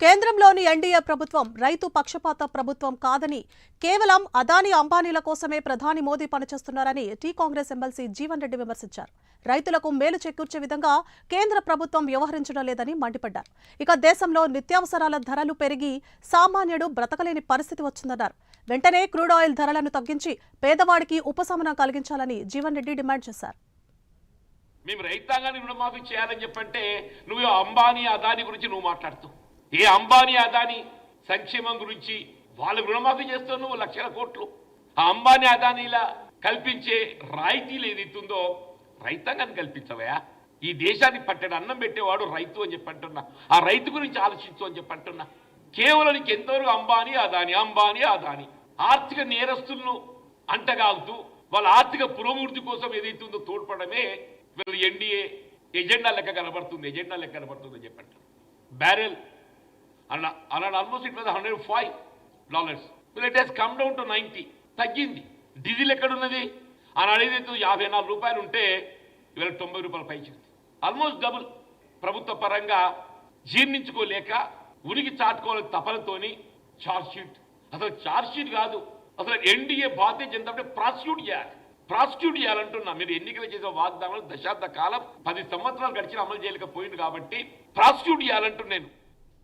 కేంద్రంలోని ఎన్డీఏ ప్రభుత్వం రైతు పక్షపాత ప్రభుత్వం కాదని కేవలం అదానీ అంబానీల కోసమే ప్రధాని మోదీ పనిచేస్తున్నారని టీ కాంగ్రెస్ ఎమ్మెల్సీ జీవన్ రెడ్డి విమర్శించారు. రైతులకు మేలు చేకూర్చే విధంగా కేంద్ర ప్రభుత్వం వ్యవహరించడం లేదని మండిపడ్డారు. ఇక దేశంలో నిత్యావసరాల ధరలు పెరిగి సామాన్యుడు బ్రతకలేని పరిస్థితి వచ్చిందన్నారు. వెంటనే క్రూడ్ ఆయిల్ ధరలను తగ్గించి పేదవాడికి ఉపశమనం కలిగించాలని జీవన్ రెడ్డి డిమాండ్ చేశారు. మేము రైతాంగాన్ని రుణమాఫీ చేయాలని చెప్పంటే నువ్వు అంబానీ అదానీ గురించి నువ్వు మాట్లాడుతావు. ఏ అంబానీ అదానీ సంక్షేమం గురించి వాళ్ళకు రుణమాఫీ చేస్తావు నువ్వు లక్షల కోట్లు. ఆ అంబానీ అదానీలా కల్పించే రాయితీలు ఏదైతుందో రైతాంగాన్ని కల్పించవయా. ఈ దేశాన్ని పట్టెడు అన్నం పెట్టేవాడు రైతు అని చెప్పంటున్నా. ఆ రైతు గురించి ఆలోచించు అని చెప్పంటున్నా. కేవలం నీకు ఎంతవరకు అంబానీ అదానీ ఆర్థిక నేరస్తులను అంటగాగుతూ వాళ్ళ ఆర్థిక పురోభివృద్ధి కోసం ఏదైతుందో తోడ్పడమే వీళ్ళు ఎన్డీఏ ఎజెండా లెక్క కనబడుతుంది అని చెప్పంటారు. బ్యారెల్ అన్నాడు almost it was $105. It has come down to 90. తగ్గింది. డీజిల్ ఎక్కడున్నది? ఆనాడు ఏదైతే $54 ఉంటే ఇవాళ $90 పైచింది. Almost double. ప్రభుత్వ పరంగా జీర్ణించుకోలేక ఉనికి చాటుకోవాలి తపనతోని ఛార్జ్షీట్. అసలు ఛార్జ్షీట్ కాదు, అసలు NDA Bharatiya Janata party prosecute చేయాలంటున్నా. మీరు ఎన్నికలు చేసే వాగ్దానాలు దశాబ్ద కాలం 10 సంవత్సరాలు గడిచిన అమలు చేయలేకపోయింది కాబట్టి ప్రాసిక్యూట్ చేయాలంటున్నాను.